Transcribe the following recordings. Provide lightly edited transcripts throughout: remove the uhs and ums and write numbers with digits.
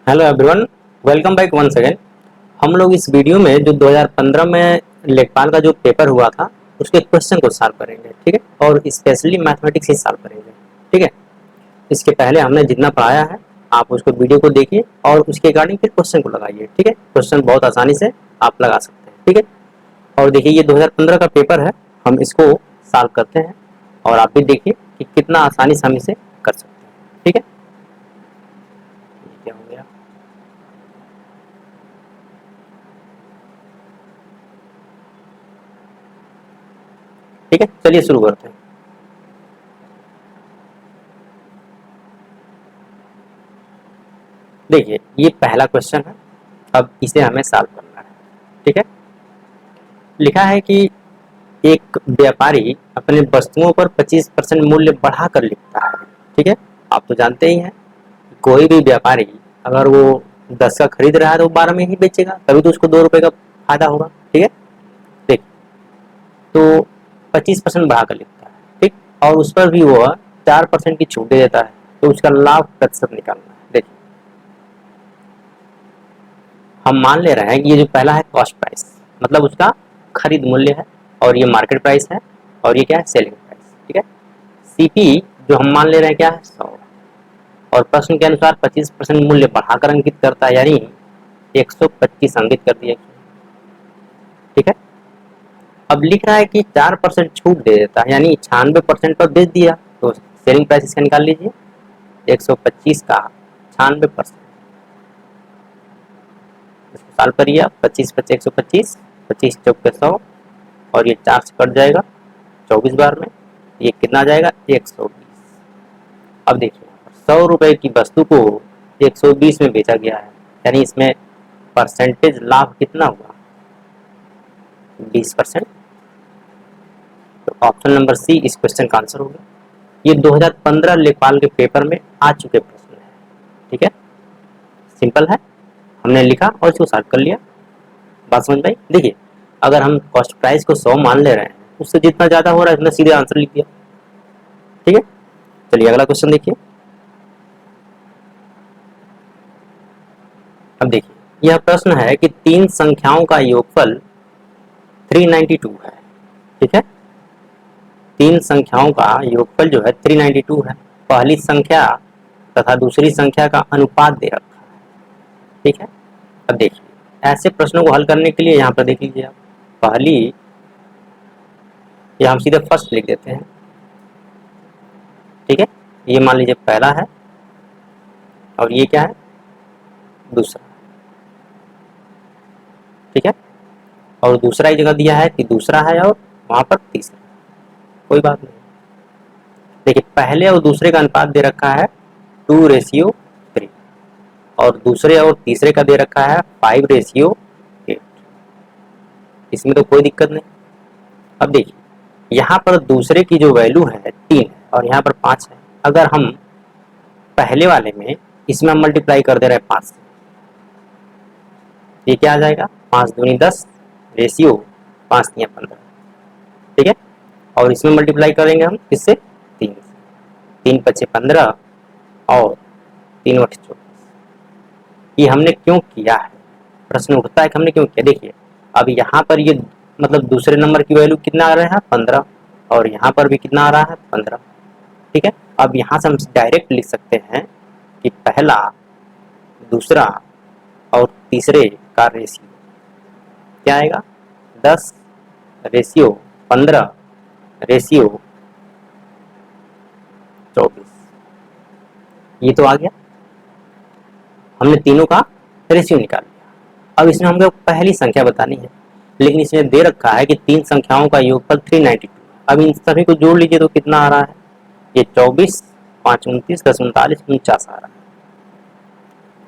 Hello everyone, welcome back once again. हम लोग इस वीडियो में जो 2015 में लेखपाल का जो पेपर हुआ था उसके क्वेश्चन को सॉल्व करेंगे, ठीक है। और स्पेशली मैथमेटिक्स ही सॉल्व करेंगे, ठीक है। इसके पहले हमने जितना पढ़ाया है आप उसको वीडियो को देखिए और उसके अकॉर्डिंग फिर क्वेश्चन को लगाइए, ठीक है। क्वेश्चन बहुत आसानी से आप लगा सकते हैं, ठीक है। और देखिए ये 2015 का पेपर है, हम इसको सॉल्व करते हैं और आप भी देखिए कि कितना आसानी से हम इसे कर सकते हैं, ठीक है। ये क्या हो गया? ठीक है, चलिए शुरू करते हैं। देखिए ये पहला क्वेश्चन है, अब इसे हमें सॉल्व करना है, ठीक है। लिखा है कि एक व्यापारी अपने वस्तुओं पर 25% मूल्य बढ़ाकर लिखता है, ठीक है। आप तो जानते ही हैं कोई भी व्यापारी अगर वो 10 का खरीद रहा है तो वो 12 में ही बेचेगा, तभी तो उसको 2 रुपए का फायदा होगा, ठीक है। देखिए तो 25% बढ़ाकर लिखता है, ठीक। और उस पर भी वो 4% की छूट दे देता है, तो उसका लाभ प्रतिशत निकालना है। देखिए हम मान ले रहे हैं कि ये जो पहला है कॉस्ट प्राइस, मतलब उसका खरीद मूल्य है, और ये मार्केट प्राइस है, और ये क्या है सेलिंग प्राइस, ठीक है। सीपी जो हम मान ले रहे हैं क्या है 100, और प्रश्न के अनुसार 25% मूल्य बढ़ाकर अंकित करता है, यानी 125 अंकित कर दिया, ठीक है। अब लिख रहा है कि 4% छूट दे देता है, यानी 96% पर बेच दिया, तो सेलिंग प्राइस इसका निकाल लीजिए। 125 का 96%, इसको साल करिए आप, 25 25 125, 25 चौके 100, और ये 4 से कट जाएगा 24 बार में, ये कितना आ जाएगा 120। अब देखिए 100 रुपए की वस्तु को 120 में बेचा गया है, यानी इसमें परसेंटेज लाभ कितना हुआ 20%। तो ऑप्शन नंबर सी इस क्वेश्चन का आंसर होगा। ये 2015 लेखपाल के पेपर में आ चुके प्रश्न है, ठीक है। सिंपल है, हमने लिखा और इसको सॉल्व कर लिया। बात समझ में आई? देखिए अगर हम कॉस्ट प्राइस को 100 मान ले रहे हैं, उससे जितना ज्यादा हो रहा है उतना सीधे आंसर लिख दिया, ठीक है। चलिए अगला क्वेश्चन देखिए। अब देखिए यह प्रश्न है कि तीन संख्याओं का योगफल 392 है, ठीक है। तीन संख्याओं का योगफल जो है 392 है। पहली संख्या तथा दूसरी संख्या का अनुपात दे रखा है, ठीक है। अब देखिए ऐसे प्रश्नों को हल करने के लिए यहाँ पर देख लीजिए आप, पहली या हम सीधे फर्स्ट लिख देते हैं, ठीक है। ये मान लीजिए पहला है और ये क्या है दूसरा, ठीक है। और दूसरा ही जगह दिया है कि दूसरा है और वहां पर तीसरा, कोई बात नहीं। देखिए पहले और दूसरे का अनुपात दे रखा है 2:3, और दूसरे और तीसरे का दे रखा है 5:8। इसमें तो कोई दिक्कत नहीं। अब देखिए यहाँ पर दूसरे की जो वैल्यू है 3 है और यहाँ पर 5 है। अगर हम पहले वाले में इसमें हम मल्टीप्लाई कर दे रहे हैं 5 से, ये क्या आ जाएगा 5 दूनी 10 रेशियो 5 3 15, ठीक है। और इसमें मल्टीप्लाई करेंगे हम किससे 3 से, 3 5 15 और 3 8 24। ये हमने क्यों किया है, प्रश्न उठता है कि हमने क्यों किया। देखिए अब यहाँ पर ये मतलब दूसरे नंबर की वैल्यू कितना आ रहा है 15, और यहाँ पर भी कितना आ रहा है 15, ठीक है। अब यहाँ से हम डायरेक्ट लिख सकते हैं कि पहला दूसरा और तीसरे का रेशियो क्या आएगा 10 रेशियो 15 रेशियो 24। ये तो आ गया, हमने तीनों का रेशियो निकाल लिया। अब इसमें हमको पहली संख्या बतानी है, लेकिन इसमें दे रखा है कि तीन संख्याओं का योगफल 392। अब इन सभी को जोड़ लीजिए तो कितना आ रहा है, ये 24 5 29 10 39 49 आ रहा है।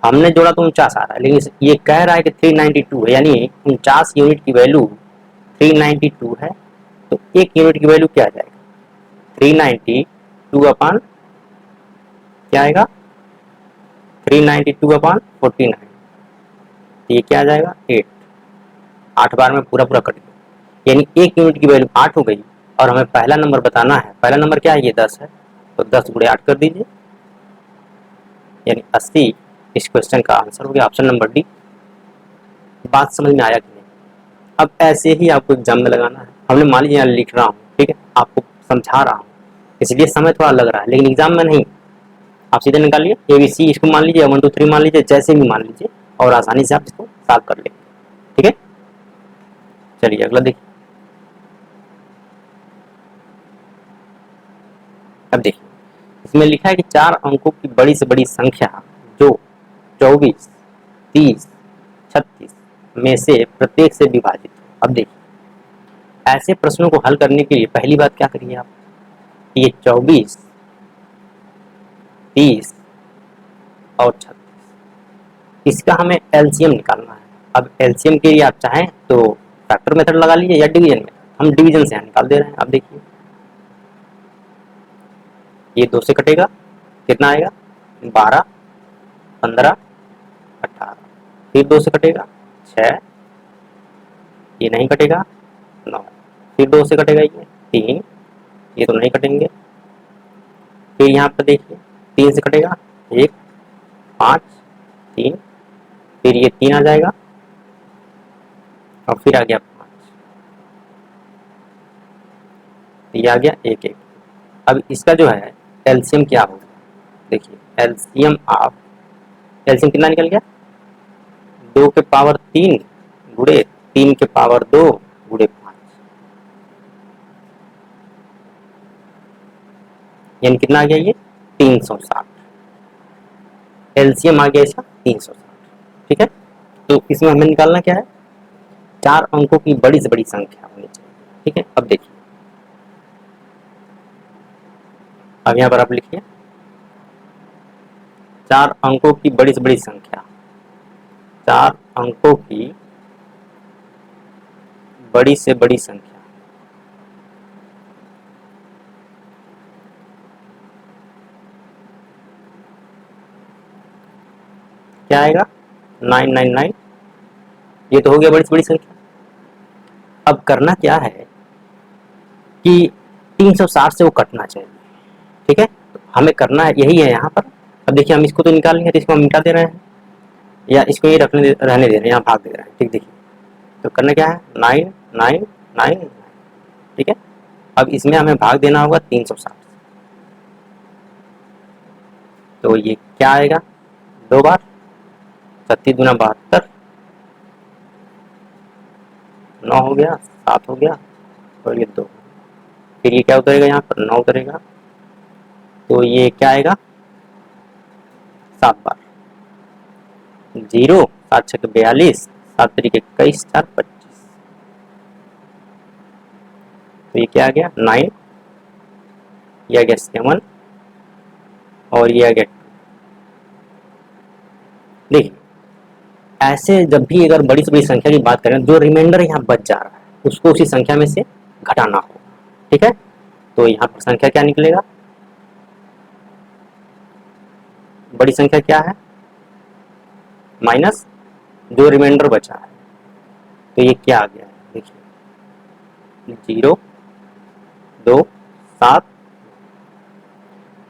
हमने जोड़ा तो 49 आ रहा है, लेकिन ये कह रहा है कि 392 है, यानी 49 यूनिट की वैल्यू 392 है। तो एक यूनिट की वैल्यू क्या आ जाएगा 392 अपान क्या आएगा 392 अपान 49, ये क्या आ जाएगा 8। 8 बार में पूरा पूरा कट गया, यानी एक यूनिट की वैल्यू 8 हो गई। और हमें पहला नंबर बताना है, पहला नंबर क्या है ये 10 है, तो 10 गुणे 8 कर दीजिए, यानी 80 इस क्वेश्चन का आंसर हो गया ऑप्शन नंबर डी। बात समझ में आया कि नहीं? अब ऐसे ही आपको एग्जाम में लगाना है। हमने मान लीजिए यहाँ लिख रहा हूँ, ठीक है, आपको समझा रहा हूँ, इसलिए समय थोड़ा लग रहा है, लेकिन एग्जाम में नहीं। आप सीधे निकालिए ABC, इसको मान लीजिए 1 2 3 मान लीजिए, जैसे भी मान लीजिए, और आसानी से आप इसको सॉल्व कर लेंगे। ठीक है, चलिए अगला देखिए। अब देखिए इसमें लिखा है कि 4 अंकों की बड़ी से बड़ी संख्या जो 24, 30, 36 में से प्रत्येक से विभाजित है। अब देखिए ऐसे प्रश्नों को हल करने के लिए पहली बात क्या करिए आप, ये 24, 30 और 36, इसका हमें एलसीएम निकालना है। अब एलसीएम के लिए आप चाहें तो फैक्टर मेथड लगा लीजिए या डिवीजन मेथड, हम डिवीजन से यहाँ निकाल दे रहे हैं। अब देखिए ये 2 से कटेगा, कितना आएगा 12, 15, 18, फिर 2 से कटेगा 6, ये नहीं कटेगा 9, फिर 2 से कटेगा ये 3, ये तो नहीं कटेंगे, फिर यहाँ पर देखिए 3 से कटेगा 1, 5, 3, फिर ये 3 आ जाएगा और फिर आ गया 5, ये आ गया 1 1। अब इसका जो है एलसीएम क्या होगा, देखिए एलसीएम आप, एलसीएम कितना निकल गया 2 के पावर 3 गुणे 3 के पावर 2 गुणे 5, यानी कितना आ गया ये 360। एलसीएम आ गया इसका 360। ठीक है, तो इसमें हमें निकालना क्या है, 4 अंकों की बड़ी से बड़ी संख्या होनी चाहिए। ठीक है, अब देखिए अब यहाँ पर आप लिखिए 4 अंकों की बड़ी से बड़ी संख्या, 4 अंकों की बड़ी से बड़ी संख्या, क्या आएगा 999, ये तो हो गया बड़ी से बड़ी संख्या। अब करना क्या है कि 360 से वो कटना चाहिए। ठीक है, तो हमें करना यही है यहाँ पर। अब देखिए हम इसको तो निकाल लेंगे, तो इसको हम मिटा दे रहे हैं या इसको ये रहने दे रहे हैं, यहाँ भाग दे रहे हैं। ठीक, देखिए तो करना क्या है 999। ठीक है, अब इसमें हमें भाग देना होगा 360, तो ये क्या आएगा 2 बार, 36 दूना 72, 9 हो गया, 7 हो गया और ये 2, फिर ये क्या उतरेगा यहाँ पर 9 उतरेगा, तो ये क्या आएगा 7 बार, 0, 7 6 42, 7 3 21, 4 25, तो ये क्या आ गया 9, ये आ गया 7 और ये आ गया 2। देखिए ऐसे जब भी अगर बड़ी से बड़ी संख्या की बात करें, जो रिमाइंडर यहाँ बच जा रहा है उसको उसी संख्या में से घटाना होगा। ठीक है, तो यहाँ पर संख्या क्या निकलेगा, बड़ी संख्या क्या है माइनस जो रिमाइंडर बचा है, तो ये क्या आ गया देखिए 0 2 7,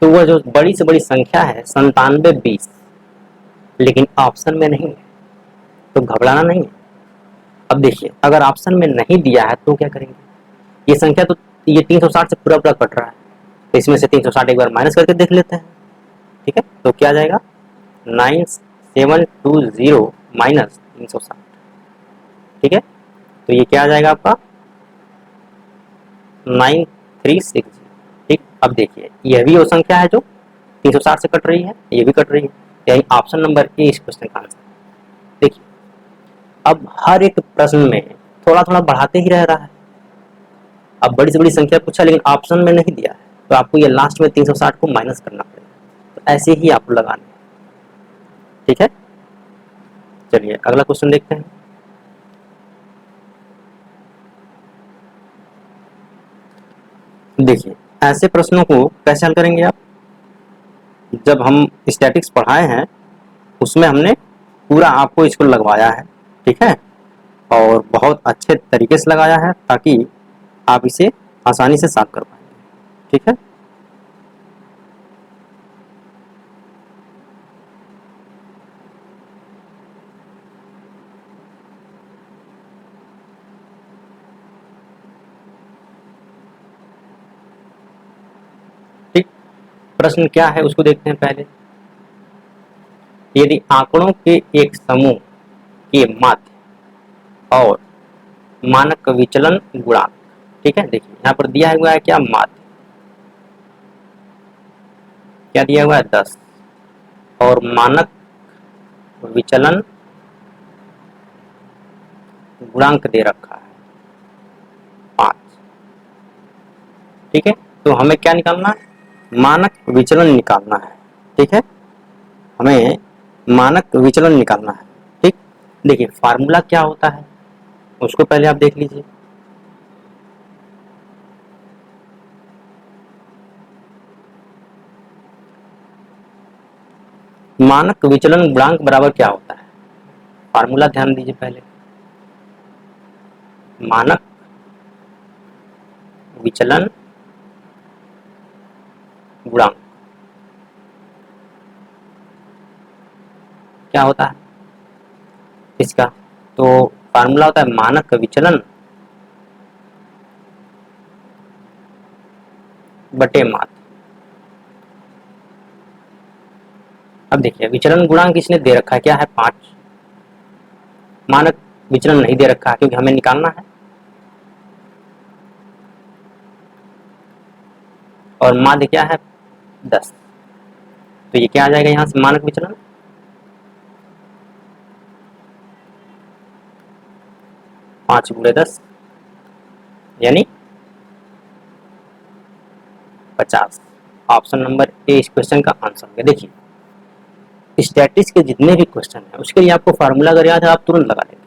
तो वह जो बड़ी से बड़ी संख्या है 9720, लेकिन ऑप्शन में नहीं है, तो घबराना नहीं है। अब देखिए अगर ऑप्शन में नहीं दिया है तो क्या करेंगे, ये संख्या तो ये 360 से पूरा पूरा कट रहा है, तो इसमें से 360 एक बार माइनस करके देख लेते हैं। ठीक है, तो क्या आ जाएगा 9720 माइनस 360। ठीक है, तो ये क्या आ जाएगा आपका 9360। ठीक, अब देखिए यह भी वो संख्या है जो 360 से कट रही है, ये भी कट रही है, यानी ऑप्शन नंबर ए इस क्वेश्चन का आंसर। देखिए अब हर एक प्रश्न में थोड़ा थोड़ा बढ़ाते ही रह रहा है। अब बड़ी से बड़ी संख्या पूछा लेकिन ऑप्शन में नहीं दिया है, तो आपको ये लास्ट में 360 को माइनस करना पड़ेगा, तो ऐसे ही आपको लगाना है। ठीक है, चलिए अगला क्वेश्चन देखते हैं। देखिए ऐसे प्रश्नों को कैसे हल करेंगे आप, जब हम स्टैटिक्स पढ़ाए हैं उसमें हमने पूरा आपको इसको लगवाया है। ठीक है, और बहुत अच्छे तरीके से लगाया है ताकि आप इसे आसानी से सॉल्व कर पाएंगे। ठीक है, प्रश्न क्या है उसको देखते हैं पहले। यदि आंकड़ों के एक समूह के माध्य और मानक विचलन गुणांक, ठीक है, देखिए यहाँ पर दिया हुआ है क्या, माध्य, क्या दिया हुआ है 10, और मानक विचलन गुणांक दे रखा है 5, ठीक है। तो हमें क्या निकालना है, मानक विचलन निकालना है, ठीक है, हमें मानक विचलन निकालना है, ठीक। देखिए फार्मूला क्या होता है उसको पहले आप देख लीजिए। मानक विचलन गुणांक बराबर क्या होता है, फार्मूला ध्यान दीजिए पहले। मानक विचलन गुणांक क्या होता है इसका, तो फार्मूला होता है मानक विचलन बटे माध्य। अब देखिए विचलन गुणांक इसने दे रखा है क्या है 5, मानक विचलन नहीं दे रखा है क्योंकि हमें निकालना है, और माध्य क्या है 10, तो ये क्या आ जाएगा यहां से मानक विचलन 5 गुणे 10 यानी 50। ऑप्शन नंबर ए इस क्वेश्चन का आंसर होगा। देखिए स्टैटिस्टिक्स के जितने भी क्वेश्चन है उसके लिए आपको फार्मूला अगर याद है आप तुरंत लगा लेंगे,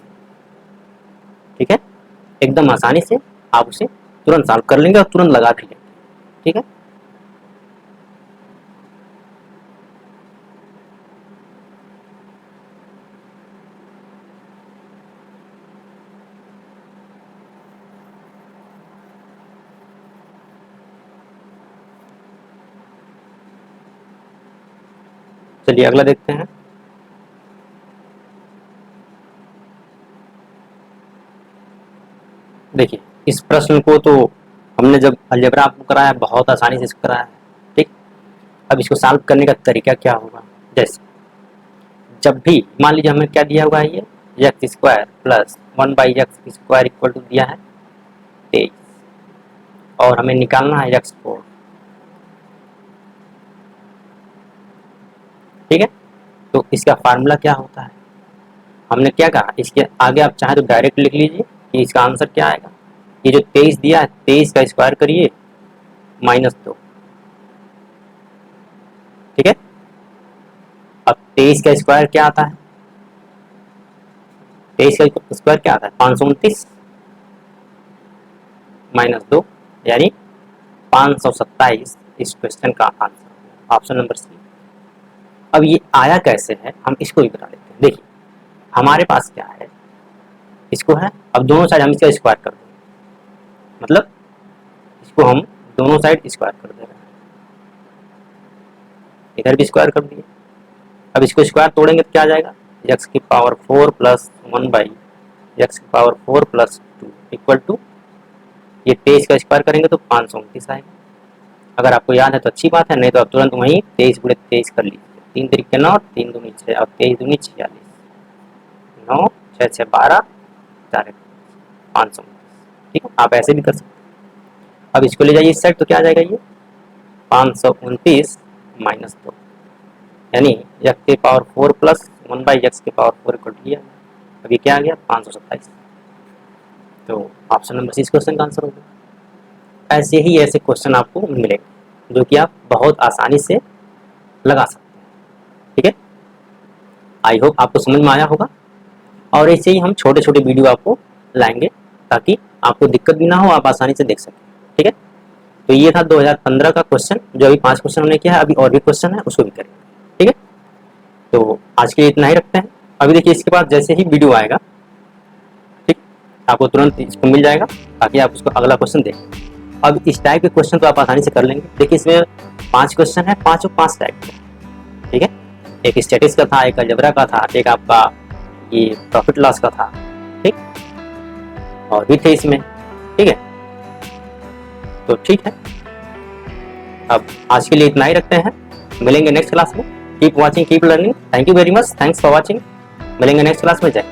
ठीक है, एकदम आसानी से आप उसे तुरंत सॉल्व कर लेंगे और तुरंत लगा भी लेंगे, ठीक है। चलिए अगला देखते हैं। देखिए इस प्रश्न को तो हमने जब अलजेब्रा आपको कराया बहुत आसानी से इसको कराया है, ठीक। अब इसको सॉल्व करने का तरीका क्या होगा, जैसे जब भी मान लीजिए हमें क्या दिया हुआ है, ये x square plus 1/x square equal to दिया है 23, और हमें निकालना है x4, ठीक है। तो इसका फार्मूला क्या होता है, हमने क्या कहा, इसके आगे आप चाहे तो डायरेक्ट लिख लीजिए कि इसका आंसर क्या आएगा। ये जो 23 दिया है 23 का स्क्वायर करिए -2, ठीक है। अब 23 का स्क्वायर क्या आता है, 23 का स्क्वायर क्या आता है 529 -2 यानी 527 इस क्वेश्चन का आंसर, ऑप्शन नंबर सी। अब ये आया कैसे है हम इसको भी बता देते हैं। देखिए हमारे पास क्या है, इसको है, अब दोनों साइड हम इसका स्क्वायर कर देंगे, मतलब इसको हम दोनों साइड स्क्वायर कर दे रहे हैं, इधर भी स्क्वायर कर दिए। अब इसको स्क्वायर तोड़ेंगे तो क्या आ जाएगा, x⁴ plus 1/x⁴ plus 2 equal to, ये 23 का स्क्वायर करेंगे तो 529 आएगा। अगर आपको याद है तो अच्छी बात है, नहीं तो आप तुरंत वहीं 23 गुणे 23 कर लीजिए, 3 3 9 3 दूनी 6 और 23 दूनी 46, 9 6 6 12 4 529, ठीक है। आप ऐसे भी कर सकते हैं। अब इसको ले जाइए इस साइड तो क्या आ जाएगा, ये 529 -2 यानी x⁴ plus 1/x⁴ equal to लिया, अब ये क्या आ गया 527। तो ऑप्शन नंबर सी इस क्वेश्चन का आंसर होगा। ऐसे ही ऐसे क्वेश्चन आपको मिलेंगे जो कि आप बहुत आसानी से लगा सकते हैं, ठीक है। आई होप आपको समझ में आया होगा, और ऐसे ही हम छोटे छोटे वीडियो आपको लाएंगे ताकि आपको दिक्कत भी ना हो, आप आसानी से देख सकें, ठीक है। तो ये था 2015 का क्वेश्चन, जो अभी 5 क्वेश्चन हमने किया है, अभी और भी क्वेश्चन है उसको भी करेंगे, ठीक है। तो आज के लिए इतना ही रखते हैं। अभी देखिए इसके बाद जैसे ही वीडियो आएगा, ठीक, आपको तुरंत इसको मिल जाएगा ताकि आप उसको अगला क्वेश्चन देखें। अब इस टाइप के क्वेश्चन तो आप आसानी से कर लेंगे। देखिए इसमें 5 क्वेश्चन है, 5 टाइप के, ठीक है। एक स्टैटिस्टिक्स का था, एक अलजेब्रा का था, एक आपका ये प्रॉफिट लॉस का था, ठीक, और भी थे इसमें, ठीक है। तो ठीक है, अब आज के लिए इतना ही रखते हैं, मिलेंगे नेक्स्ट क्लास में। Keep watching, keep learning. Thank you very much, thanks for watching. मिलेंगे नेक्स्ट क्लास में। जय